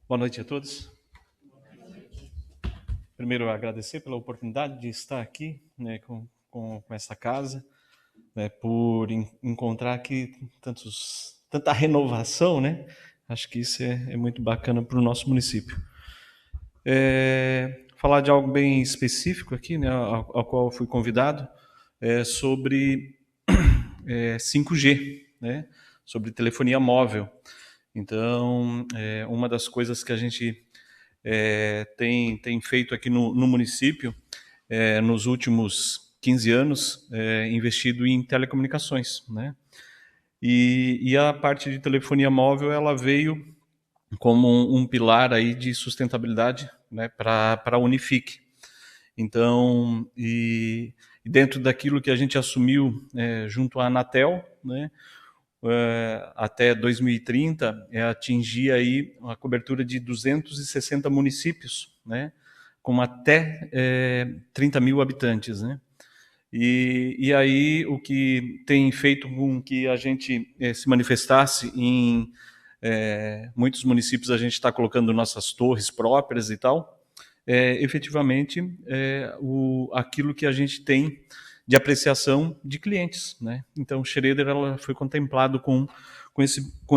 Boa noite a todos. Primeiro, agradecer pela oportunidade de estar aqui, né, com essa casa, né, por encontrar aqui tanta renovação, né? Acho que isso é muito bacana para o nosso município. Falar de algo bem específico aqui, né, ao qual eu fui convidado, sobre 5G, né, sobre telefonia móvel. Então, uma das coisas que a gente tem feito aqui no município, nos últimos 15 anos, investido em telecomunicações, né? E a parte de telefonia móvel, ela veio como um pilar aí de sustentabilidade, né, para a Unifique. Então, e dentro daquilo que a gente assumiu junto à Anatel, né, até 2030, atingir aí a cobertura de 260 municípios, né, com até 30 mil habitantes, né? E aí o que tem feito com que a gente se manifestasse em muitos municípios, a gente está colocando nossas torres próprias e tal, efetivamente aquilo que a gente tem de apreciação de clientes, né? Então, Schroeder ela foi contemplado com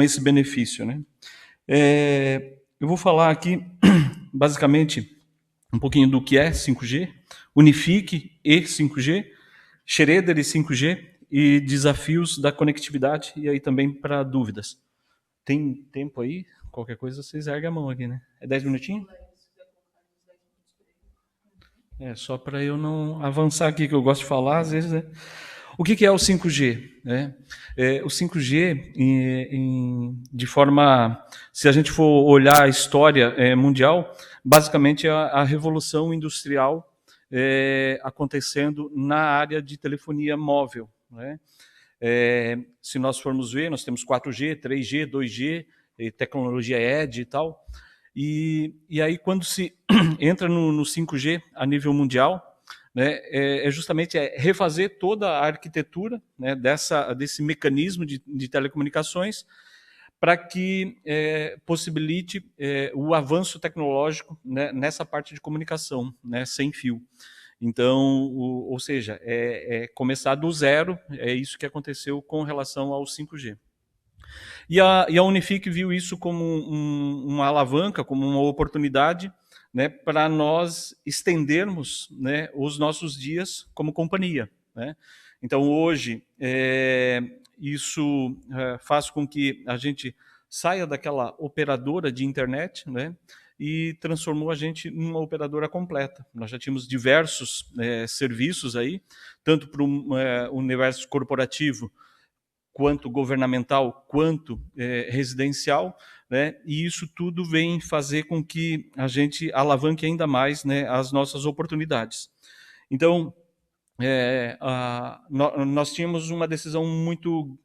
esse benefício, né? Eu vou falar aqui, basicamente, um pouquinho do que é 5G, Unifique e 5G, Schroeder e 5G e desafios da conectividade, e aí também para dúvidas. Tem tempo aí? Qualquer coisa, vocês erguem a mão aqui, né? É 10 minutinhos? Só para eu não avançar aqui, que eu gosto de falar, às vezes, né? O que é o 5G? O 5G, de forma... Se a gente for olhar a história mundial, basicamente é a revolução industrial acontecendo na área de telefonia móvel, né? Se nós formos ver, nós temos 4G, 3G, 2G, tecnologia Edge e tal. E aí, quando se entra no 5G a nível mundial, né, justamente refazer toda a arquitetura, né, desse mecanismo de telecomunicações para que possibilite o avanço tecnológico, né, nessa parte de comunicação, né, sem fio. Então, ou seja, começar do zero, é isso que aconteceu com relação ao 5G. E a Unifique viu isso como uma alavanca, como uma oportunidade, né, para nós estendermos, né, os nossos dias como companhia, né? Então, hoje, isso faz com que a gente saia daquela operadora de internet, né, e transformou a gente numa operadora completa. Nós já tínhamos diversos serviços aí, tanto para o universo corporativo, quanto governamental, quanto residencial, né? E isso tudo vem fazer com que a gente alavanque ainda mais, né, as nossas oportunidades. Então, nós tínhamos uma decisão muito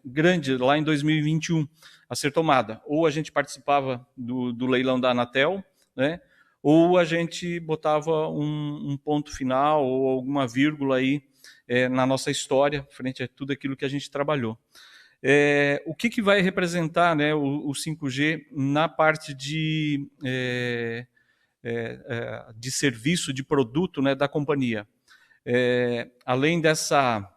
grande lá em 2021 a ser tomada. Ou a gente participava do leilão da Anatel, né, ou a gente botava um ponto final ou alguma vírgula aí na nossa história, frente a tudo aquilo que a gente trabalhou. O que vai representar, né, o 5G na parte de serviço, de produto, né, da companhia? Além dessa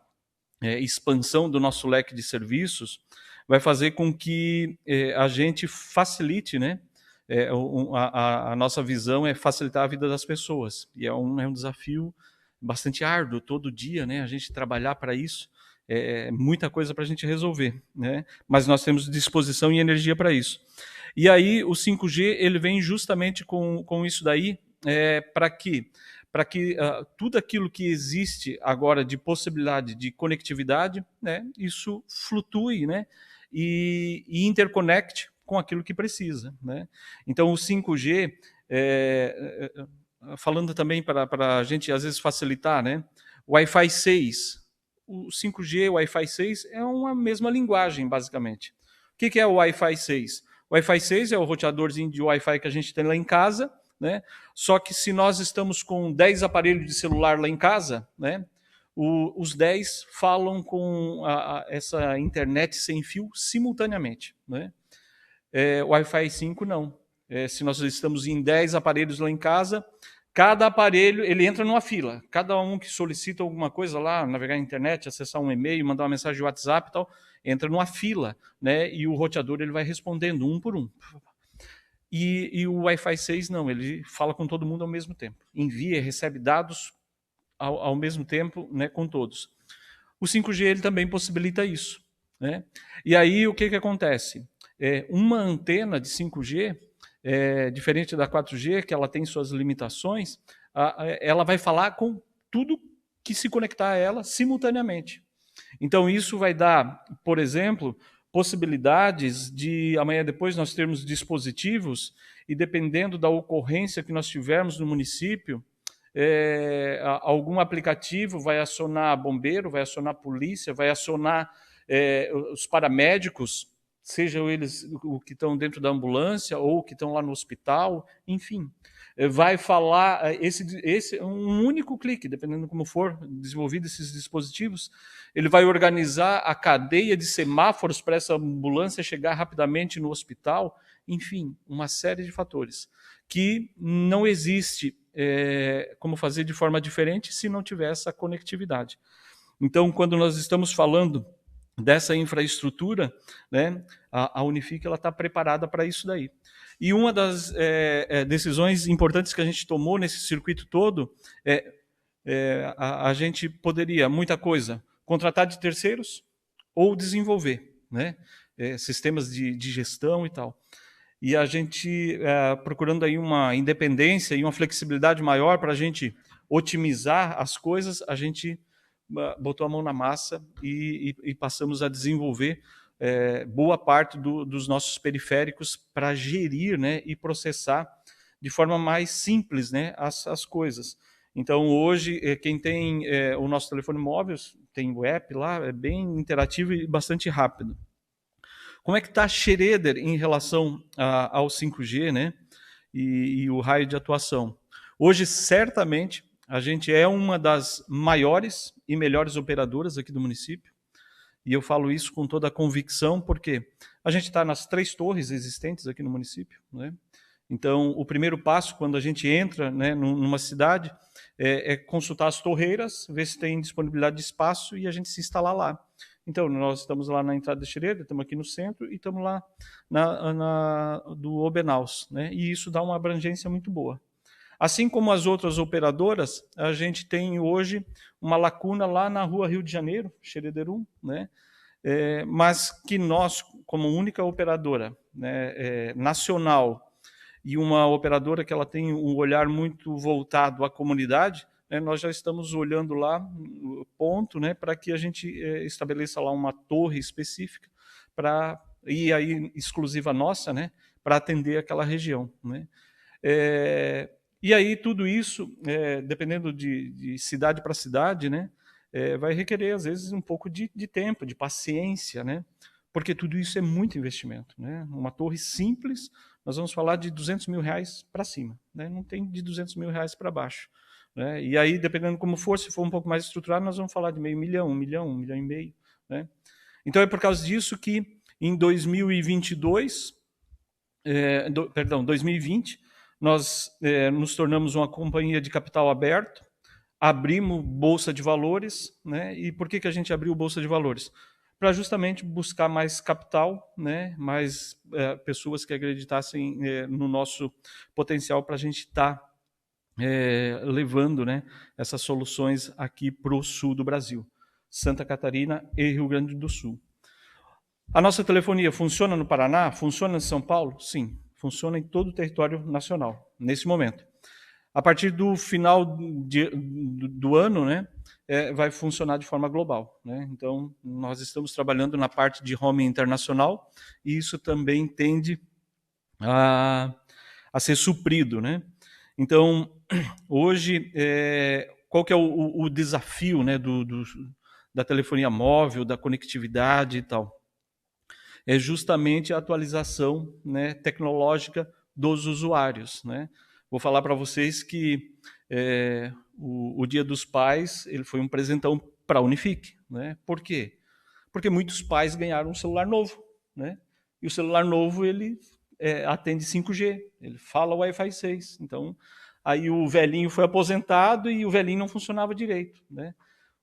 expansão do nosso leque de serviços, vai fazer com que a gente facilite, né? A nossa visão é facilitar a vida das pessoas. E é um desafio bastante árduo todo dia, né? A gente trabalhar para isso. Muita coisa para a gente resolver, né? Mas nós temos disposição e energia para isso. E aí o 5G ele vem justamente com isso daí, para que tudo aquilo que existe agora de possibilidade de conectividade, né, isso flutue, né, e interconecte com aquilo que precisa, né? Então o 5G, falando também para a gente às vezes facilitar, né, Wi-Fi 6, o 5G, o Wi-Fi 6 é uma mesma linguagem, basicamente. O que é o Wi-Fi 6? O Wi-Fi 6 é o roteadorzinho de Wi-Fi que a gente tem lá em casa, né? Só que se nós estamos com 10 aparelhos de celular lá em casa, né, os 10 falam com essa internet sem fio simultaneamente, né? Wi-Fi 5 não. Se nós estamos em 10 aparelhos lá em casa, cada aparelho ele entra numa fila. Cada um que solicita alguma coisa lá, navegar na internet, acessar um e-mail, mandar uma mensagem de WhatsApp e tal, entra numa fila, né? E o roteador ele vai respondendo um por um. E o Wi-Fi 6 não, ele fala com todo mundo ao mesmo tempo. Envia e recebe dados ao mesmo tempo, né, com todos. O 5G ele também possibilita isso, né? E aí o que acontece? Uma antena de 5G, diferente da 4G, que ela tem suas limitações, ela vai falar com tudo que se conectar a ela simultaneamente. Então isso vai dar, por exemplo, possibilidades de amanhã depois nós termos dispositivos e dependendo da ocorrência que nós tivermos no município, algum aplicativo vai acionar bombeiro, vai acionar polícia, vai acionar os paramédicos, sejam eles o que estão dentro da ambulância ou que estão lá no hospital, enfim. Vai falar, um único clique, dependendo como for desenvolvido esses dispositivos, ele vai organizar a cadeia de semáforos para essa ambulância chegar rapidamente no hospital, enfim, uma série de fatores que não existe como fazer de forma diferente se não tiver essa conectividade. Então, quando nós estamos falando dessa infraestrutura, né, a Unifique está preparada para isso daí. E uma das decisões importantes que a gente tomou nesse circuito todo a gente poderia, muita coisa, contratar de terceiros ou desenvolver, né, sistemas de gestão e tal. E a gente, procurando aí uma independência e uma flexibilidade maior para a gente otimizar as coisas, a gente botou a mão na massa e passamos a desenvolver boa parte dos nossos periféricos para gerir, né, e processar de forma mais simples, né, as coisas. Então, hoje, quem tem o nosso telefone móvel, tem o app lá, é bem interativo e bastante rápido. Como é que está a Schroeder em relação ao 5G, né, e o raio de atuação? Hoje, certamente, a gente é uma das maiores e melhores operadoras aqui do município, e eu falo isso com toda a convicção, porque a gente está nas 3 torres existentes aqui no município, né? Então, o primeiro passo, quando a gente entra, né, numa cidade, é consultar as torreiras, ver se tem disponibilidade de espaço e a gente se instalar lá. Então, nós estamos lá na entrada da Schroeder, estamos aqui no centro e estamos lá do Obenaus, né? E isso dá uma abrangência muito boa. Assim como as outras operadoras, a gente tem hoje uma lacuna lá na Rua Rio de Janeiro, Schroeder 1, né? Mas que nós, como única operadora, né, nacional, e uma operadora que ela tem um olhar muito voltado à comunidade, né, nós já estamos olhando lá no ponto, né, para que a gente estabeleça lá uma torre específica e aí exclusiva nossa, né, para atender aquela região, né. E aí tudo isso, dependendo de cidade para cidade, né, vai requerer às vezes um pouco de tempo, de paciência, né, porque tudo isso é muito investimento, né. Uma torre simples, nós vamos falar de R$200 mil para cima, né? Não tem de R$200 mil para baixo, né? E aí, dependendo como for, se for um pouco mais estruturado, nós vamos falar de $500 mil, $1 milhão e meio, né? Então é por causa disso que em 2022, 2020, nós nos tornamos uma companhia de capital aberto, abrimos bolsa de valores, né? E por que a gente abriu bolsa de valores? Para justamente buscar mais capital, né, mais pessoas que acreditassem no nosso potencial para a gente estar levando, né, essas soluções aqui para o sul do Brasil, Santa Catarina e Rio Grande do Sul. A nossa telefonia funciona no Paraná? Funciona em São Paulo? Sim, funciona em todo o território nacional, nesse momento. A partir do final do ano, né, vai funcionar de forma global, né? Então, nós estamos trabalhando na parte de roaming internacional e isso também tende a ser suprido, né? Então, hoje, qual que é o desafio, né, da telefonia móvel, da conectividade e tal? É justamente a atualização, né, tecnológica dos usuários, né? Vou falar para vocês que o Dia dos Pais ele foi um presentão para a Unifique, né? Por quê? Porque muitos pais ganharam um celular novo, né? e o celular novo ele atende 5G, ele fala Wi-Fi 6. Então, aí o velhinho foi aposentado e o velhinho não funcionava direito, né?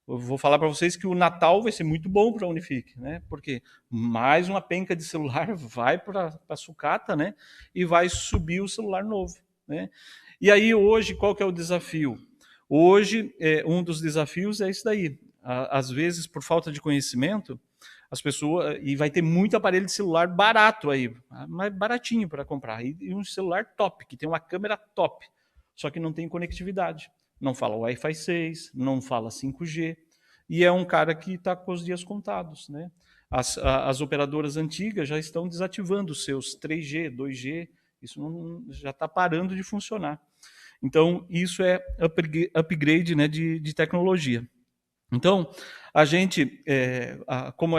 Eu vou falar para vocês que o Natal vai ser muito bom para a Unifique, né? Porque mais uma penca de celular vai para a sucata, né? E vai subir o celular novo, né? E aí hoje qual que é o desafio? Hoje um dos desafios é isso daí. Às vezes por falta de conhecimento as pessoas e vai ter muito aparelho de celular barato aí, mas baratinho para comprar e um celular top que tem uma câmera top, só que não tem conectividade. Não fala Wi-Fi 6, não fala 5G, e é um cara que está com os dias contados, né? As operadoras antigas já estão desativando os seus 3G, 2G, isso já está parando de funcionar. Então, isso é upgrade, né, de tecnologia. Então, a gente, como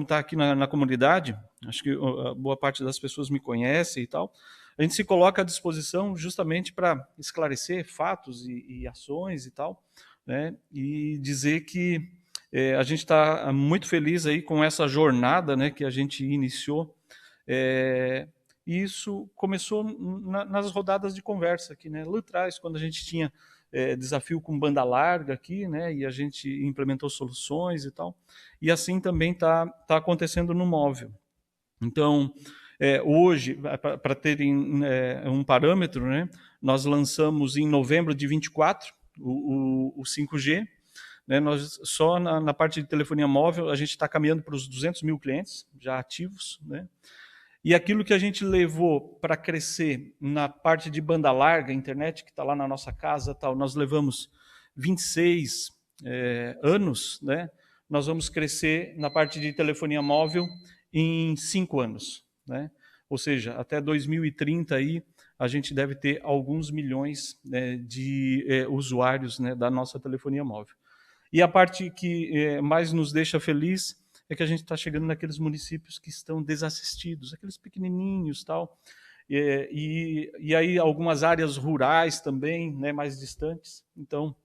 está aqui na comunidade, acho que boa parte das pessoas me conhece e tal, a gente se coloca à disposição justamente para esclarecer fatos e ações e tal, né? E dizer que a gente está muito feliz aí com essa jornada, né, que a gente iniciou. E isso começou nas rodadas de conversa aqui, né? Lá atrás, quando a gente tinha desafio com banda larga aqui, né? E a gente implementou soluções e tal. E assim também está acontecendo no móvel. Então, hoje, para terem um parâmetro, né? Nós lançamos em novembro de 24 o 5G. Né? Nós, só na parte de telefonia móvel, a gente está caminhando para os 200 mil clientes já ativos, né? E aquilo que a gente levou para crescer na parte de banda larga, internet que está lá na nossa casa, tal, nós levamos 26 anos, né? Nós vamos crescer na parte de telefonia móvel em 5 anos, né? Ou seja, até 2030 aí a gente deve ter alguns milhões, né, de usuários, né, da nossa telefonia móvel. E a parte que mais nos deixa feliz é que a gente está chegando naqueles municípios que estão desassistidos, aqueles pequenininhos, tal, e aí algumas áreas rurais também, né, mais distantes. Então,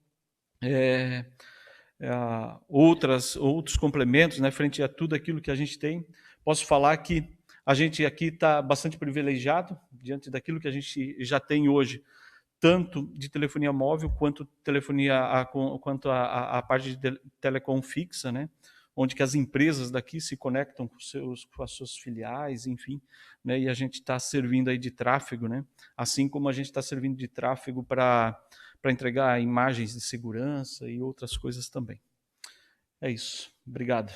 outros complementos, né, frente a tudo aquilo que a gente tem, posso falar que a gente aqui está bastante privilegiado diante daquilo que a gente já tem hoje, tanto de telefonia móvel quanto quanto a parte de telecom fixa, né? Onde que as empresas daqui se conectam com as suas filiais, enfim, né? E a gente está servindo aí de tráfego, né? Assim como a gente está servindo de tráfego para entregar imagens de segurança e outras coisas também. É isso. Obrigado.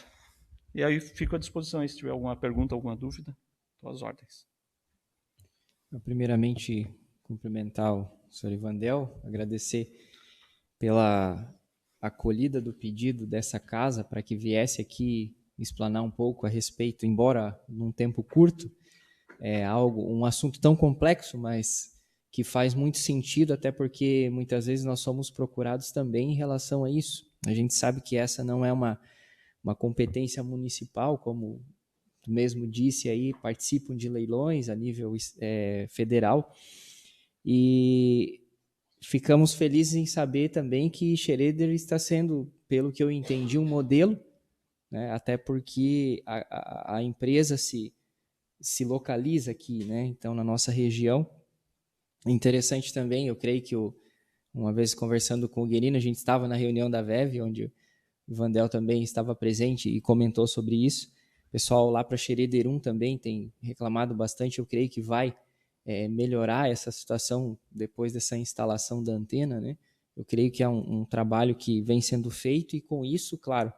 E aí fico à disposição aí, se tiver alguma pergunta, alguma dúvida, estou às ordens. Primeiramente, cumprimentar o senhor Ivandel, agradecer pela acolhida do pedido dessa casa para que viesse aqui explanar um pouco a respeito, embora num tempo curto, um assunto tão complexo, mas que faz muito sentido, até porque muitas vezes nós somos procurados também em relação a isso. A gente sabe que essa não é uma competência municipal, como tu mesmo disse aí, participam de leilões a nível federal, e ficamos felizes em saber também que Schroeder está sendo, pelo que eu entendi, um modelo, né, até porque a empresa se localiza aqui, né, então na nossa região. Interessante também, eu creio que uma vez conversando com o Guerino, a gente estava na reunião da VEV, onde o Vandel também estava presente e comentou sobre isso. O pessoal lá para Schroeder 1 também tem reclamado bastante, eu creio que vai melhorar essa situação depois dessa instalação da antena, né? Eu creio que é um trabalho que vem sendo feito e com isso, claro,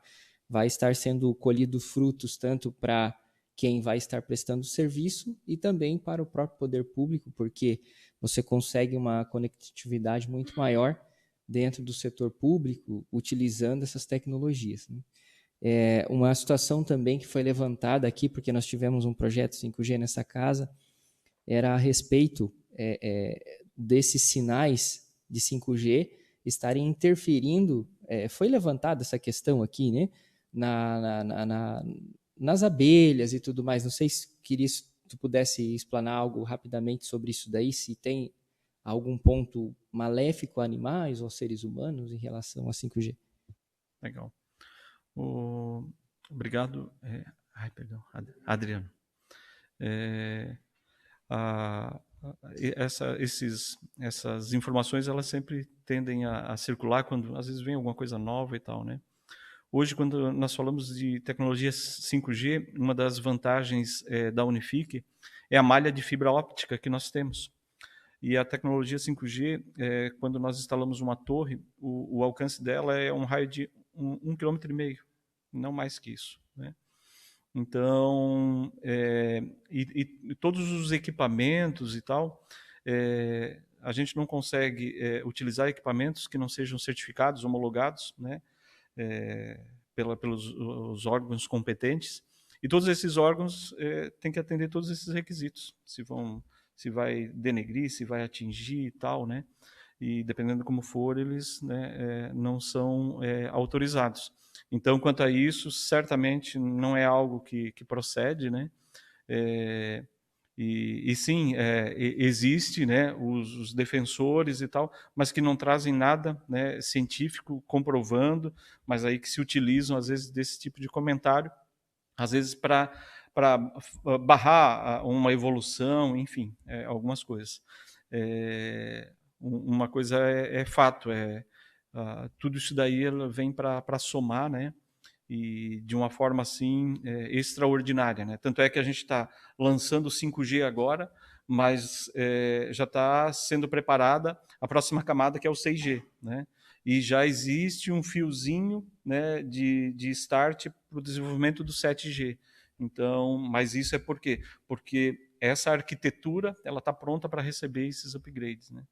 vai estar sendo colhido frutos tanto para quem vai estar prestando serviço e também para o próprio poder público, porque você consegue uma conectividade muito maior dentro do setor público utilizando essas tecnologias, né? Uma situação também que foi levantada aqui, porque nós tivemos um projeto 5G nessa casa, era a respeito desses sinais de 5G estarem interferindo, foi levantada essa questão aqui, né, nas abelhas e tudo mais. Não sei se tu pudesse explanar algo rapidamente sobre isso daí, se tem algum ponto maléfico a animais ou seres humanos em relação a 5G. Legal. Obrigado. Perdão, Adriano. Essas informações elas sempre tendem a circular quando às vezes vem alguma coisa nova e tal, né? Hoje, quando nós falamos de tecnologia 5G, uma das vantagens da Unifique é a malha de fibra óptica que nós temos. E a tecnologia 5G, quando nós instalamos uma torre, o alcance dela é um raio de 1,5 km, não mais que isso, né? Então, e todos os equipamentos e tal, a gente não consegue utilizar equipamentos que não sejam certificados, homologados, né, pelos os órgãos competentes. E todos esses órgãos têm que atender todos esses requisitos. Se vai denegrir, se vai atingir e tal, né? E dependendo de como for, eles, né, não são autorizados. Então, quanto a isso, certamente não é algo que procede, né? E sim, existe, né, os defensores e tal, mas que não trazem nada, né, científico comprovando, mas aí que se utilizam às vezes desse tipo de comentário, às vezes para barrar uma evolução, enfim, algumas coisas. Uma coisa é fato, tudo isso daí ela vem para somar, né? E de uma forma assim extraordinária, né? Tanto é que a gente está lançando o 5G agora, mas já está sendo preparada a próxima camada, que é o 6G, né? E já existe um fiozinho, né, de start para o desenvolvimento do 7G. Então, mas isso é por quê? Porque essa arquitetura ela está pronta para receber esses upgrades, né?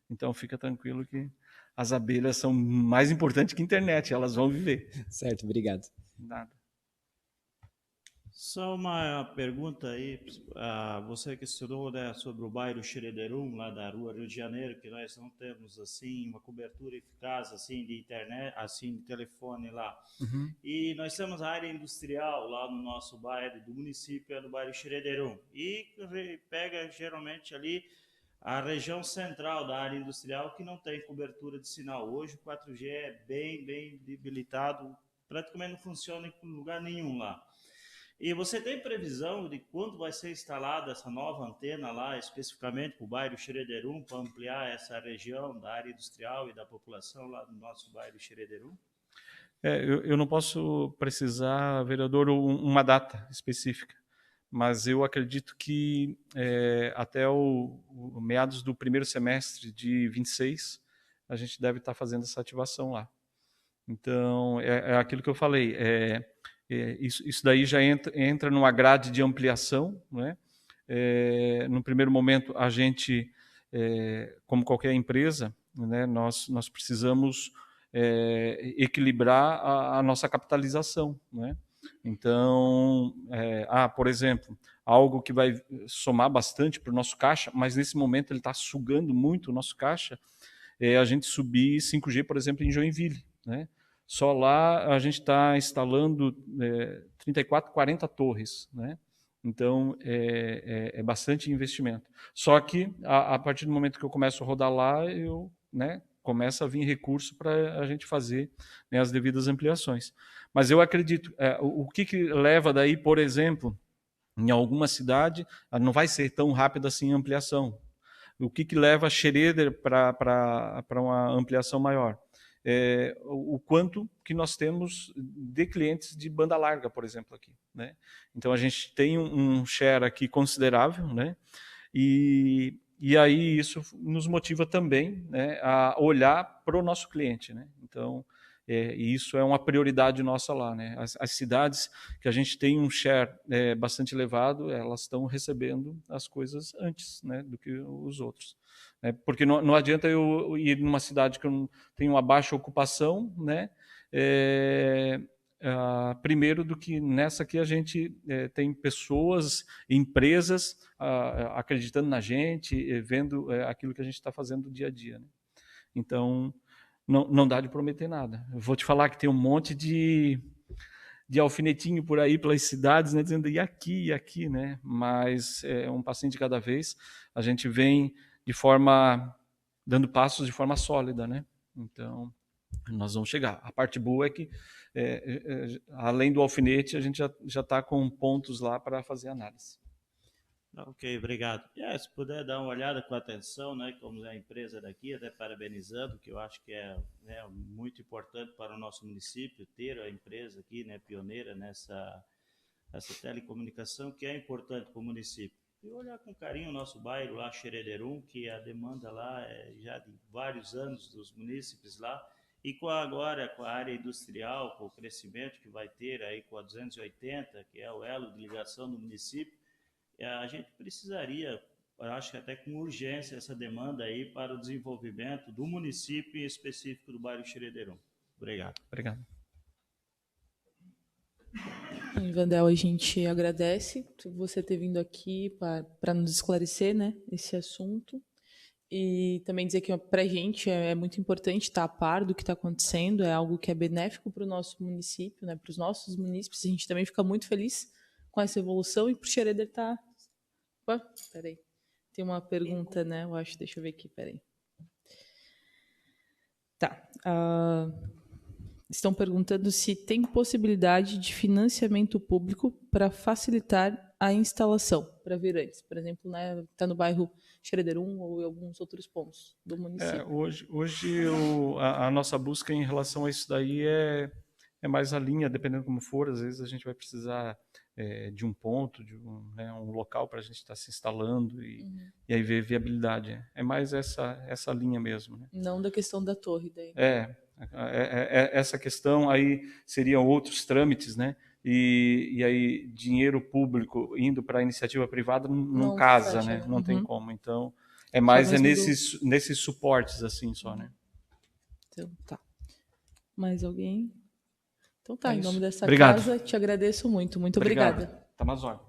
Então fica tranquilo que as abelhas são mais importantes que a internet, elas vão viver. Certo, obrigado. Nada. Só uma pergunta aí, você que estudou, né, sobre o bairro Xerederum, lá da Rua Rio de Janeiro, que nós não temos assim uma cobertura eficaz assim de internet, assim de telefone lá. Uhum. E nós temos a área industrial lá no nosso bairro, do município, do bairro Xerederum. E pega geralmente ali a região central da área industrial que não tem cobertura de sinal. Hoje o 4G é bem debilitado, praticamente não funciona em lugar nenhum lá. E você tem previsão de quando vai ser instalada essa nova antena lá, especificamente para o bairro Xerederum, para ampliar essa região da área industrial e da população lá do nosso bairro Xerederum? Eu não posso precisar, vereador, uma data específica, mas eu acredito que até o meados do primeiro semestre de 26, a gente deve estar fazendo essa ativação lá. Então, é aquilo que eu falei, isso daí já entra numa grade de ampliação, né? No primeiro momento, a gente, como qualquer empresa, né, nós precisamos equilibrar a nossa capitalização, né? Então, por exemplo, algo que vai somar bastante para o nosso caixa, mas nesse momento ele está sugando muito o nosso caixa, a gente subir 5G, por exemplo, em Joinville, né? Só lá a gente está instalando 34, 40 torres, né? Então é bastante investimento. Só que a partir do momento que eu começo a rodar lá, né, começa a vir recurso para a gente fazer, né, as devidas ampliações. Mas eu acredito, o que leva daí, por exemplo, em alguma cidade, não vai ser tão rápida assim a ampliação. O que leva a Schroeder para uma ampliação maior? O quanto que nós temos de clientes de banda larga, por exemplo, aqui, né? Então a gente tem um share aqui considerável, né? E aí isso nos motiva também, né, a olhar para o nosso cliente, né? Então e isso é uma prioridade nossa lá, né? As cidades que a gente tem um share bastante elevado, elas estão recebendo as coisas antes, né, do que os outros. Porque não adianta eu ir numa cidade que eu tenho uma baixa ocupação, né? Primeiro do que nessa aqui a gente tem pessoas, empresas acreditando na gente, vendo aquilo que a gente está fazendo do dia a dia, né? Então, não dá de prometer nada. Eu vou te falar que tem um monte de alfinetinho por aí pelas cidades, né, dizendo e aqui, né? Mas é um passinho de cada vez. A gente vem dando passos de forma sólida, né? Então, nós vamos chegar. A parte boa é que, além do alfinete, a gente já está com pontos lá para fazer análise. Ok, obrigado. Se puder dar uma olhada com atenção, né, como é a empresa daqui, até parabenizando, que eu acho que é, né, muito importante para o nosso município ter a empresa aqui, né, pioneira nessa essa telecomunicação, que é importante para o município. E olhar com carinho o nosso bairro lá, Xerederum, que a demanda lá é já de vários anos dos munícipes lá, e agora com a área industrial, com o crescimento que vai ter aí com a 280, que é o elo de ligação do município, a gente precisaria, eu acho que até com urgência, essa demanda aí para o desenvolvimento do município, em específico do bairro Xerederum. Obrigado. Obrigado. Vandel, a gente agradece você ter vindo aqui para nos esclarecer, né, esse assunto. E também dizer que para a gente é muito importante estar a par do que está acontecendo, é algo que é benéfico para o nosso município, né, para os nossos munícipes. A gente também fica muito feliz com essa evolução e para o Xereder estar... Opa, peraí. Tem uma pergunta, né? Eu acho, deixa eu ver aqui, peraí. Tá. Estão perguntando se tem possibilidade de financiamento público para facilitar a instalação para virantes. Por exemplo, né, está no bairro Xerederum ou em alguns outros pontos do município. Hoje a nossa busca em relação a isso daí é mais a linha, dependendo como for. Às vezes a gente vai precisar de um ponto, de um local para a gente estar se instalando e aí ver viabilidade. É mais essa linha mesmo. Né? Não da questão da torre daí. Essa questão aí seriam outros trâmites, né? E aí dinheiro público indo para a iniciativa privada não casa, fecha, né? Não tem como. Então é nesses suportes assim só, né? Então tá. Mais alguém? Então tá, em nome dessa Obrigado. casa, te agradeço muito. Muito obrigada. Tamazor.